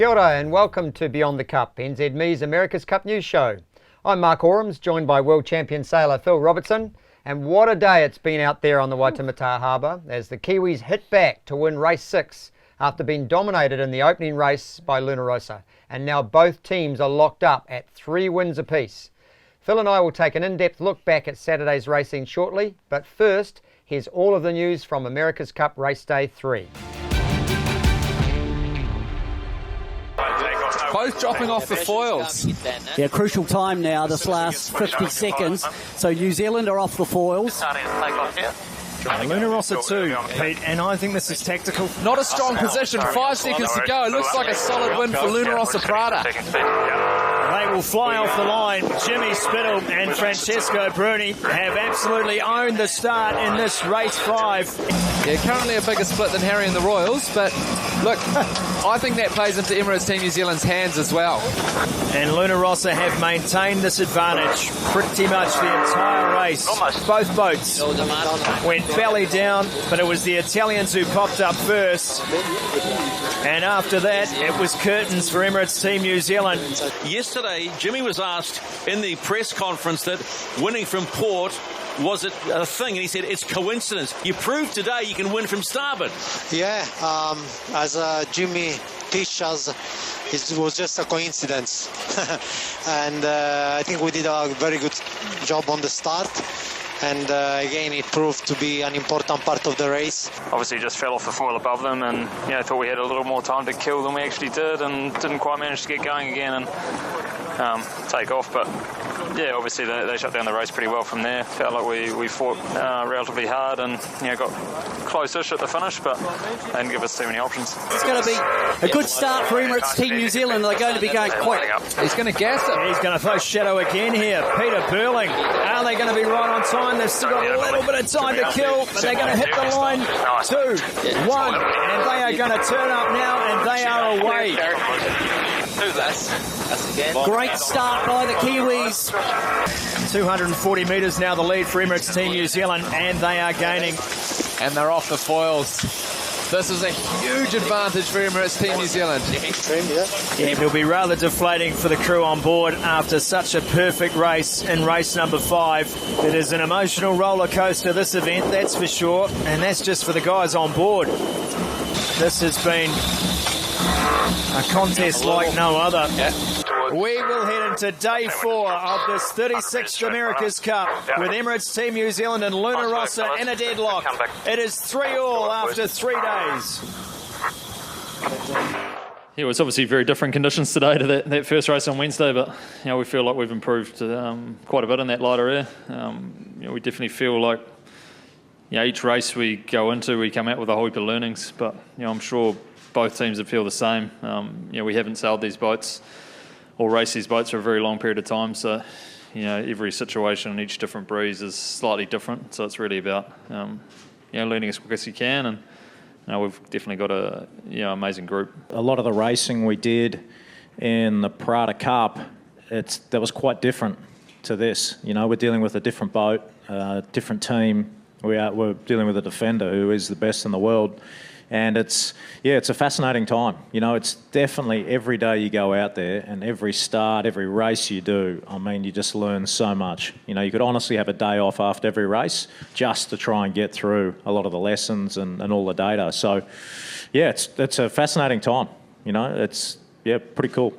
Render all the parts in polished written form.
Kia ora and welcome to Beyond the Cup, NZME's America's Cup News Show. I'm Mark Orams, joined by world champion sailor Phil Robertson, and what a day it's been out there on the Waitemata Harbour as the Kiwis hit back to win race 6 after being dominated in the opening race by Luna Rossa, and now both teams are locked up at 3 wins apiece. Phil and I will take an in-depth look back at Saturday's racing shortly, but first, here's all of the news from America's Cup Race Day 3. Both dropping off the foils. Yeah, crucial time now, this last 50 seconds. So New Zealand are off the foils. Luna Rossa too, Pete, and I think this is tactical. Not a strong position, 5 seconds to go. Looks like a solid win for Luna Rossa Prada. They will fly off the line. Jimmy Spittle and Francesco Bruni have absolutely owned the start in this race 5. Yeah, currently a bigger split than Harry and the Royals, but look, I think that plays into Emirates Team New Zealand's hands as well. And Luna Rossa have maintained this advantage pretty much the entire race. Both boats went belly down, but it was the Italians who popped up first. And after that, it was curtains for Emirates Team New Zealand. Yesterday, Jimmy was asked in the press conference that winning from port was it a thing, and he said it's coincidence. You proved today you can win from starboard. Yeah, as Jimmy teaches us, it was just a coincidence. And I think we did a very good job on the start. And again, it proved to be an important part of the race. Obviously just fell off the foil above them, and thought we had a little more time to kill than we actually did, and didn't quite manage to get going again and take off. But yeah, obviously they shut down the race pretty well from there. Felt like we fought relatively hard and got close-ish at the finish, but they didn't give us too many options. It's going to be a good start for Emirates Team New Zealand. They're going to be going quick. He's going to gas it. He's going to throw shadow again here. Peter Burling. Are they going to be right on time? They've still got a little bit of time to kill, but they're going to hit the line. 2, 1, and they are going to turn up now, and they are away. Great start by the Kiwis. 240 metres now the lead for Emirates Team New Zealand, and they are gaining. And they're off the foils. This is a huge advantage for Emirates Team New Zealand. Yeah, it will be rather deflating for the crew on board after such a perfect race in race number 5. It is an emotional roller coaster, this event, that's for sure, and that's just for the guys on board. This has been a contest like no other. We will head into day 4 of this 36th America's Cup with Emirates Team New Zealand and Luna Rossa in a deadlock. It is 3-3 after 3 days. Yeah, it's obviously very different conditions today to that first race on Wednesday, but we feel like we've improved quite a bit in that lighter air. We definitely feel like each race we go into, we come out with a whole heap of learnings, but I'm sure both teams would feel the same. We haven't sailed these boats or raced these boats for a very long period of time, so every situation and each different breeze is slightly different. So it's really about learning as quick as you can, and we've definitely got a amazing group. A lot of the racing we did in the Prada Cup, that was quite different to this. We're dealing with a different boat, different team. We're dealing with a defender who is the best in the world. And it's a fascinating time. It's definitely every day you go out there and every start, every race you do, you just learn so much. You could honestly have a day off after every race just to try and get through a lot of the lessons and all the data. So, it's a fascinating time. It's pretty cool.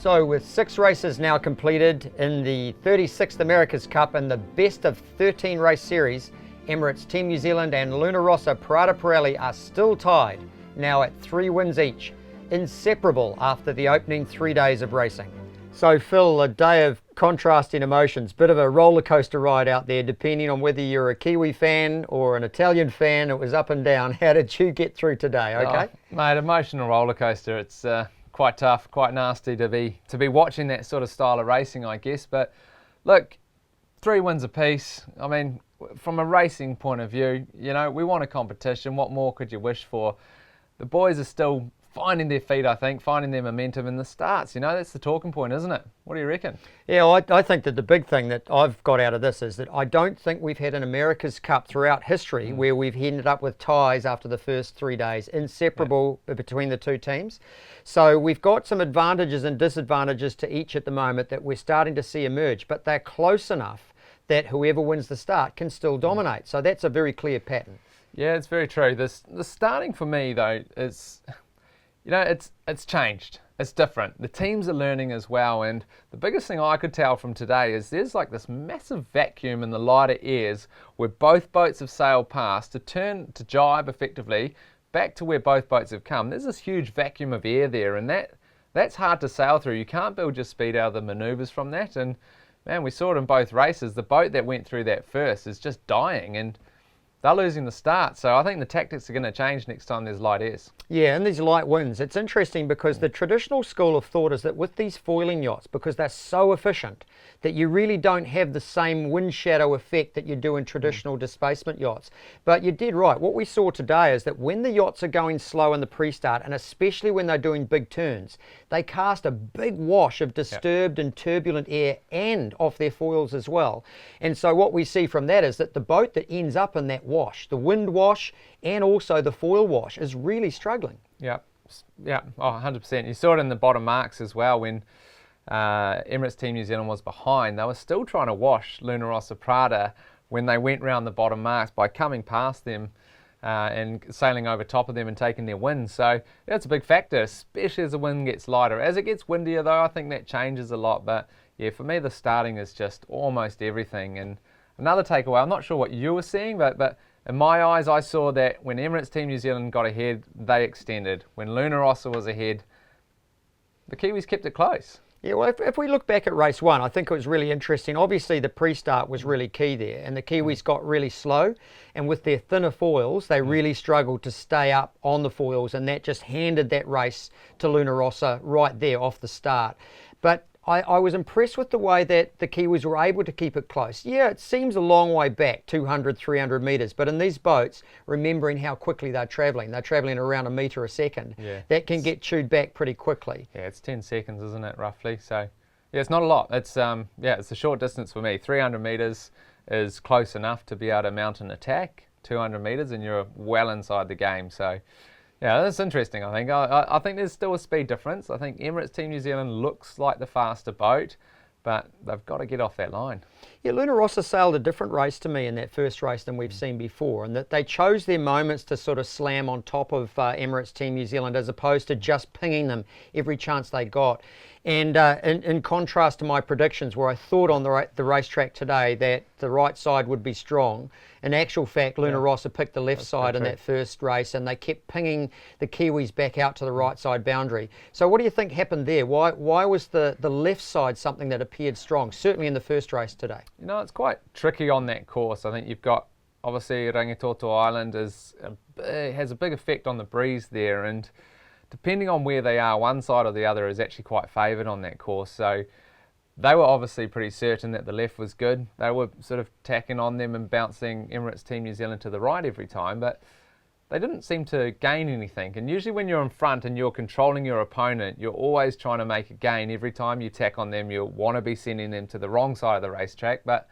So with 6 races now completed in the 36th America's Cup and the best of 13 race series, Emirates Team New Zealand and Luna Rossa Prada Pirelli are still tied, now at 3 wins each, inseparable after the opening 3 days of racing. So Phil, a day of contrasting emotions, bit of a roller coaster ride out there depending on whether you're a Kiwi fan or an Italian fan. It was up and down. How did you get through today, okay? Mate, emotional roller coaster. It's quite tough, quite nasty to be watching that sort of style of racing, I guess. But look, 3 wins apiece. From a racing point of view, we want a competition. What more could you wish for? The boys are still finding their feet, I think, finding their momentum in the starts. You know, that's the talking point, isn't it? What do you reckon? Yeah, I think that the big thing that I've got out of this is that I don't think we've had an America's Cup throughout history where we've ended up with ties after the first 3 days, inseparable between the two teams. So we've got some advantages and disadvantages to each at the moment that we're starting to see emerge, but they're close enough that whoever wins the start can still dominate. So that's a very clear pattern. Yeah, it's very true. The starting for me, though, is, you know, it's changed. It's different. The teams are learning as well, and the biggest thing I could tell from today is there's like this massive vacuum in the lighter airs where both boats have sailed past to turn to jibe effectively back to where both boats have come. There's this huge vacuum of air there, and that's hard to sail through. You can't build your speed out of the manoeuvres from that, and man, we saw it in both races. The boat that went through that first is just dying, and they're losing the start. So I think the tactics are going to change next time there's light airs. Yeah, and these light winds. It's interesting because the traditional school of thought is that with these foiling yachts, because they're so efficient, that you really don't have the same wind shadow effect that you do in traditional displacement yachts. But you did right. What we saw today is that when the yachts are going slow in the pre-start, and especially when they're doing big turns, they cast a big wash of disturbed and turbulent air and off their foils as well. And so what we see from that is that the boat that ends up in that wash, the wind wash and also the foil wash, is really struggling. Yeah, oh, 100%. You saw it in the bottom marks as well when Emirates Team New Zealand was behind. They were still trying to wash Luna Rossa Prada when they went round the bottom marks by coming past them and sailing over top of them and taking their wind. So that's a big factor, especially as the wind gets lighter. As it gets windier though, I think that changes a lot. But yeah, for me the starting is just almost everything. And another takeaway, I'm not sure what you were seeing, but in my eyes I saw that when Emirates Team New Zealand got ahead, they extended. When Luna Rossa was ahead, the Kiwis kept it close. Yeah, well, if we look back at race one, I think it was really interesting. Obviously, the pre-start was really key there, and the Kiwis got really slow, and with their thinner foils, they really struggled to stay up on the foils, and that just handed that race to Luna Rossa right there off the start. But I was impressed with the way that the Kiwis were able to keep it close. Yeah, it seems a long way back, 200, 300 metres, but in these boats, remembering how quickly they're travelling around a metre a second, that can get chewed back pretty quickly. Yeah, it's 10 seconds, isn't it, roughly? So, yeah, it's not a lot. It's it's a short distance for me. 300 metres is close enough to be able to mount an attack. 200 metres and you're well inside the game. So, yeah, that's interesting, I think. I think there's still a speed difference. I think Emirates Team New Zealand looks like the faster boat, but they've got to get off that line. Yeah, Luna Rossa sailed a different race to me in that first race than we've seen before, and that they chose their moments to sort of slam on top of Emirates Team New Zealand as opposed to just pinging them every chance they got. And in contrast to my predictions, where I thought on the racetrack today that the right side would be strong, in actual fact, Luna Rossa picked the left side in that first race, and they kept pinging the Kiwis back out to the right side boundary. So what do you think happened there? Why was the left side something that appeared strong, certainly in the first race today? You know, it's quite tricky on that course. I think you've got, obviously, Rangitoto Island has a big effect on the breeze there, and depending on where they are, one side or the other is actually quite favoured on that course. So they were obviously pretty certain that the left was good. They were sort of tacking on them and bouncing Emirates Team New Zealand to the right every time, but they didn't seem to gain anything. And usually when you're in front and you're controlling your opponent, you're always trying to make a gain. Every time you tack on them, you want to be sending them to the wrong side of the racetrack, but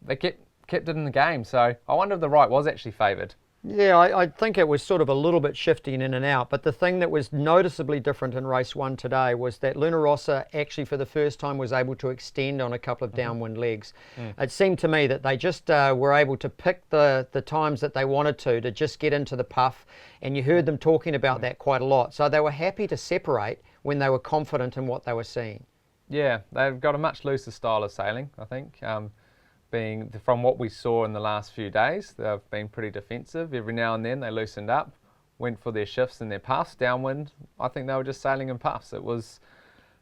they kept it in the game. So I wonder if the right was actually favoured. Yeah, I think it was sort of a little bit shifting in and out, but the thing that was noticeably different in race one today was that Luna Rossa actually for the first time was able to extend on a couple of downwind legs. It seemed to me that they just were able to pick the times that they wanted to just get into the puff, and you heard them talking about that quite a lot. So they were happy to separate when they were confident in what they were seeing. Yeah, they've got a much looser style of sailing, I think. From what we saw in the last few days, they've been pretty defensive. Every now and then they loosened up, went for their shifts and their puffs. Downwind, I think they were just sailing in puffs. It was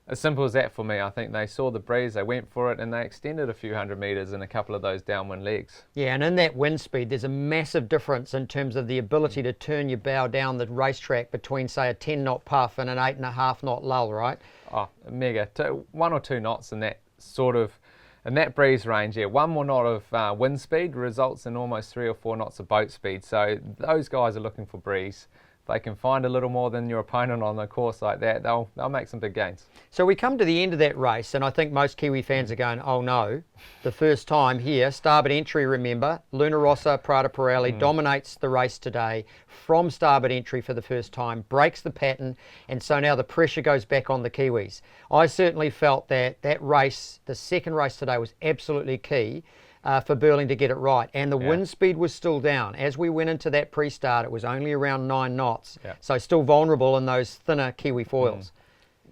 as simple as that for me. I think they saw the breeze, they went for it, and they extended a few hundred metres in a couple of those downwind legs. Yeah, and in that wind speed, there's a massive difference in terms of the ability to turn your bow down the racetrack between, say, a 10-knot puff and an 8.5-knot lull, right? Oh, mega. 1 or 2 knots in that sort of... In that breeze range, yeah, 1 more knot of wind speed results in almost 3 or 4 knots of boat speed. So those guys are looking for breeze. if they can find a little more than your opponent on the course like that, they'll make some big gains. So we come to the end of that race, and I think most Kiwi fans are going, oh no, the first time here, starboard entry, remember, Luna Rossa, Prada Pirelli dominates the race today from starboard entry for the first time, breaks the pattern, and so now the pressure goes back on the Kiwis. I certainly felt that race, the second race today, was absolutely key for Burling to get it right, and the wind speed was still down. As we went into that pre-start, it was only around 9 knots, so still vulnerable in those thinner Kiwi foils.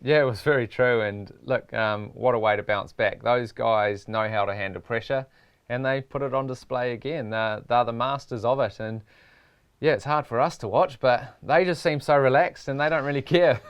Yeah, it was very true, and look, what a way to bounce back. Those guys know how to handle pressure, and they put it on display again. They're the masters of it, and yeah, it's hard for us to watch, but they just seem so relaxed and they don't really care.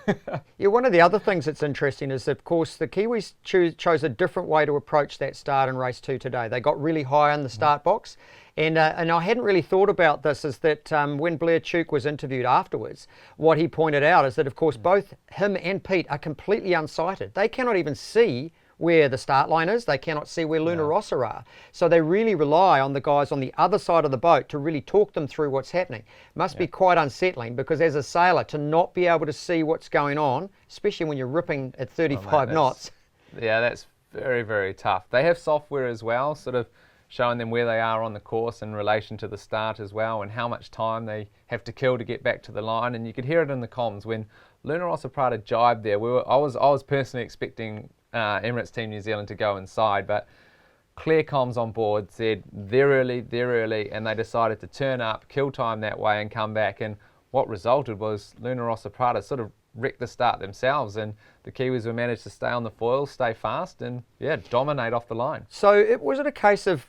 Yeah, one of the other things that's interesting is, of course, the Kiwis chose a different way to approach that start in race 2 today. They got really high in the start box, and I hadn't really thought about this, is that when Blair Tuke was interviewed afterwards, what he pointed out is that, of course, both him and Pete are completely unsighted. They cannot even see where the start line is. They cannot see where Luna Rossa are. So they really rely on the guys on the other side of the boat to really talk them through what's happening. Must be quite unsettling, because as a sailor, to not be able to see what's going on, especially when you're ripping at 35 knots. Yeah, that's very, very tough. They have software as well, sort of showing them where they are on the course in relation to the start as well, and how much time they have to kill to get back to the line. And you could hear it in the comms when Luna Rossa Prada jibed there. I was personally expecting Emirates Team New Zealand to go inside, but clear comms on board said they're early, and they decided to turn up, kill time that way and come back, and what resulted was Luna Rossa Prada sort of wrecked the start themselves, and the Kiwis were managed to stay on the foils, stay fast, and dominate off the line. So was it a case of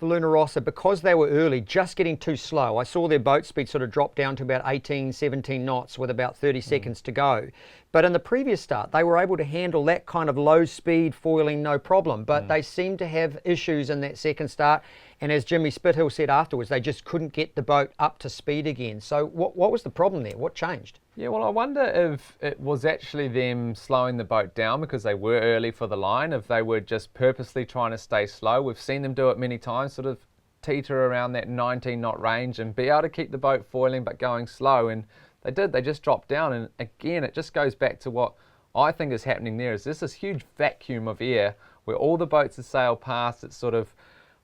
Luna Rossa, because they were early, just getting too slow? I saw their boat speed sort of drop down to about 18, 17 knots with about 30 seconds to go. But in the previous start, they were able to handle that kind of low speed foiling no problem. But they seemed to have issues in that second start. And as Jimmy Spithill said afterwards, they just couldn't get the boat up to speed again. So what was the problem there? What changed? Yeah, well, I wonder if it was actually them slowing the boat down because they were early for the line, if they were just purposely trying to stay slow. We've seen them do it many times, sort of teeter around that 19 knot range and be able to keep the boat foiling but going slow. And they did, they just dropped down. And again, it just goes back to what I think is happening there, is this huge vacuum of air where all the boats are sailed past. It's sort of,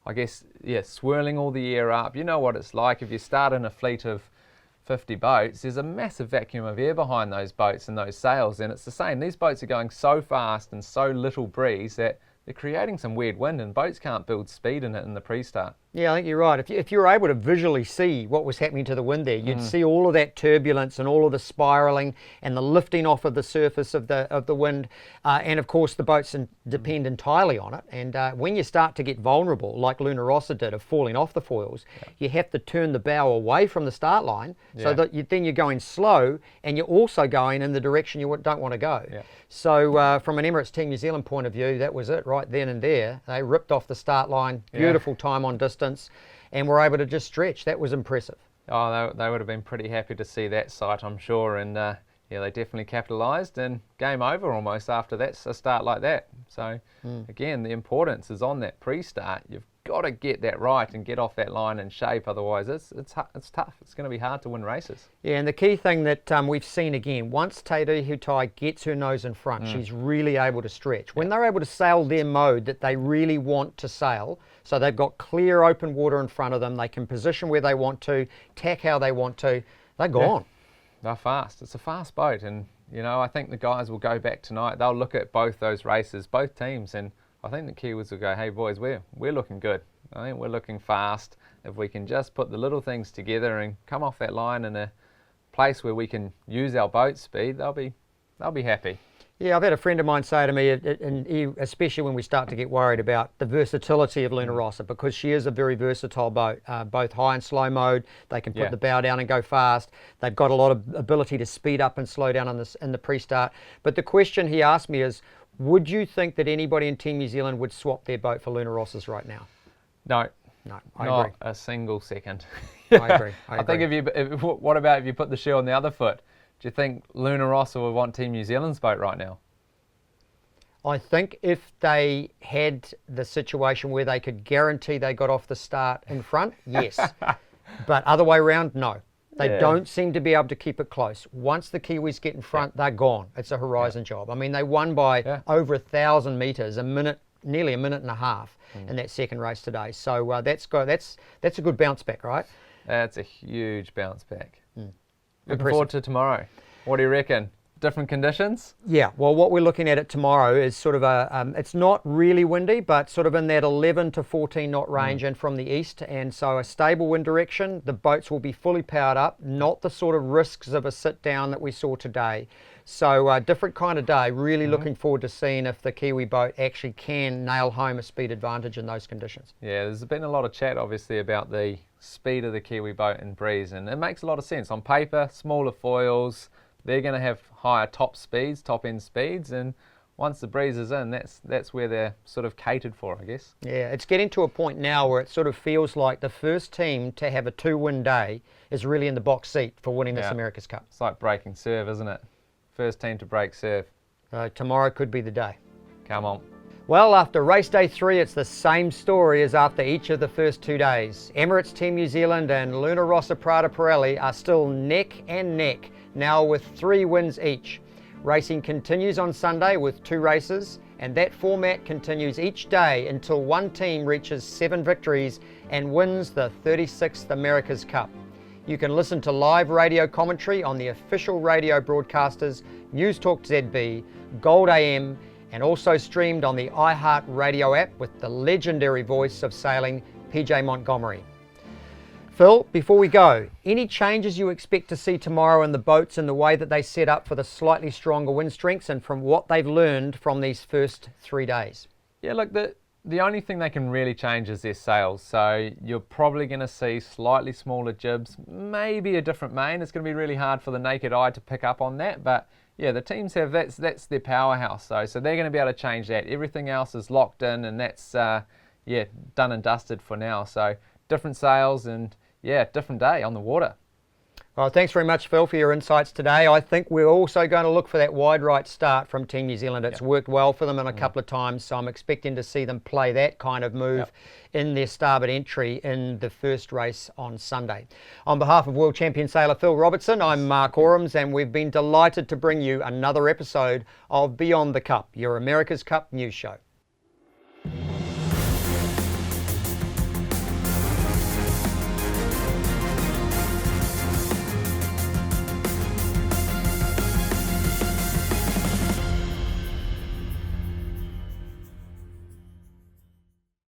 I guess, swirling all the air up. You know what it's like if you start in a fleet of 50 boats, there's a massive vacuum of air behind those boats and those sails, and it's the same. These boats are going so fast and so little breeze that they're creating some weird wind, and boats can't build speed in it in the pre-start. Yeah, I think you're right. If you were able to visually see what was happening to the wind there, you'd see all of that turbulence and all of the spiralling and the lifting off of the surface of the wind. And of course, the boats depend entirely on it. And when you start to get vulnerable, like Luna Rossa did, of falling off the foils, you have to turn the bow away from the start line so that then you're going slow, and you're also going in the direction you don't want to go. Yeah. So from an Emirates Team New Zealand point of view, that was it right then and there. They ripped off the start line, beautiful time on distance, and were able to just stretch. That was impressive. Oh, they would have been pretty happy to see that sight, I'm sure. And they definitely capitalised, and game over almost after a start like that. So again, the importance is on that pre-start. You've got to get that right and get off that line in shape. Otherwise, it's tough. It's going to be hard to win races. Yeah, and the key thing that we've seen again, once Te Hutai gets her nose in front, she's really able to stretch. When they're able to sail their mode that they really want to sail, so they've got clear open water in front of them, they can position where they want to, tack how they want to, they're gone. They're fast. It's a fast boat, and I think the guys will go back tonight. They'll look at both those races, both teams, and I think the Kiwis will go, hey boys, we're looking good. I think we're looking fast. If we can just put the little things together and come off that line in a place where we can use our boat speed, they'll be happy. Yeah, I've had a friend of mine say to me, and especially when we start to get worried about the versatility of Luna Rossa, because she is a very versatile boat, both high and slow mode. They can put the bow down and go fast. They've got a lot of ability to speed up and slow down in the pre-start. But the question he asked me is, would you think that anybody in Team New Zealand would swap their boat for Luna Rossa's right now? No, I not agree. a single second. I agree. I think what about if you put the shoe on the other foot? Do you think Luna Rossa would want Team New Zealand's boat right now? I think if they had the situation where they could guarantee they got off the start in front, yes. But other way around, no. They Yeah. don't seem to be able to keep it close. Once the Kiwis get in front, they're gone. It's a horizon job. I mean, they won by over 1,000 metres, nearly a minute and a half in that second race today. So that's a good bounce back, right? That's a huge bounce back. Looking Impressive. forward to tomorrow. What do you reckon? Different conditions? Yeah, well, what we're looking at tomorrow is sort of it's not really windy, but sort of in that 11 to 14 knot range and from the east. And so a stable wind direction, the boats will be fully powered up, not the sort of risks of a sit down that we saw today. So a different kind of day, really looking forward to seeing if the Kiwi boat actually can nail home a speed advantage in those conditions. Yeah, there's been a lot of chat obviously about the speed of the Kiwi boat and breeze, and it makes a lot of sense. On paper, smaller foils, they're going to have higher top end speeds, and once the breeze is in, that's where they're sort of catered for, I guess. Yeah, it's getting to a point now where it sort of feels like the first team to have a 2-win day is really in the box seat for winning this America's Cup. It's like breaking serve, isn't it? First team to break serve. Tomorrow could be the day. Come on. Well, after race day 3, it's the same story as after each of the first 2 days. Emirates Team New Zealand and Luna Rossa Prada Pirelli are still neck and neck, now with 3 wins each. Racing continues on Sunday with 2 races, and that format continues each day until one team reaches 7 victories and wins the 36th America's Cup. You can listen to live radio commentary on the official radio broadcasters, News Talk ZB, Gold AM, and also streamed on the iHeart Radio app with the legendary voice of sailing, PJ Montgomery. Phil, before we go, any changes you expect to see tomorrow in the boats and the way that they set up for the slightly stronger wind strengths and from what they've learned from these first 3 days? Yeah, look, the only thing they can really change is their sails. So you're probably going to see slightly smaller jibs, maybe a different main. It's going to be really hard for the naked eye to pick up on that, but yeah, the teams have that's their powerhouse though, so they're going to be able to change that. Everything else is locked in, and that's done and dusted for now. So different sails and different day on the water. Well, thanks very much, Phil, for your insights today. I think we're also going to look for that wide right start from Team New Zealand. It's worked well for them in a couple of times, so I'm expecting to see them play that kind of move in their starboard entry in the first race on Sunday. On behalf of World Champion Sailor Phil Robertson, I'm Mark Orams, and we've been delighted to bring you another episode of Beyond the Cup, your America's Cup news show.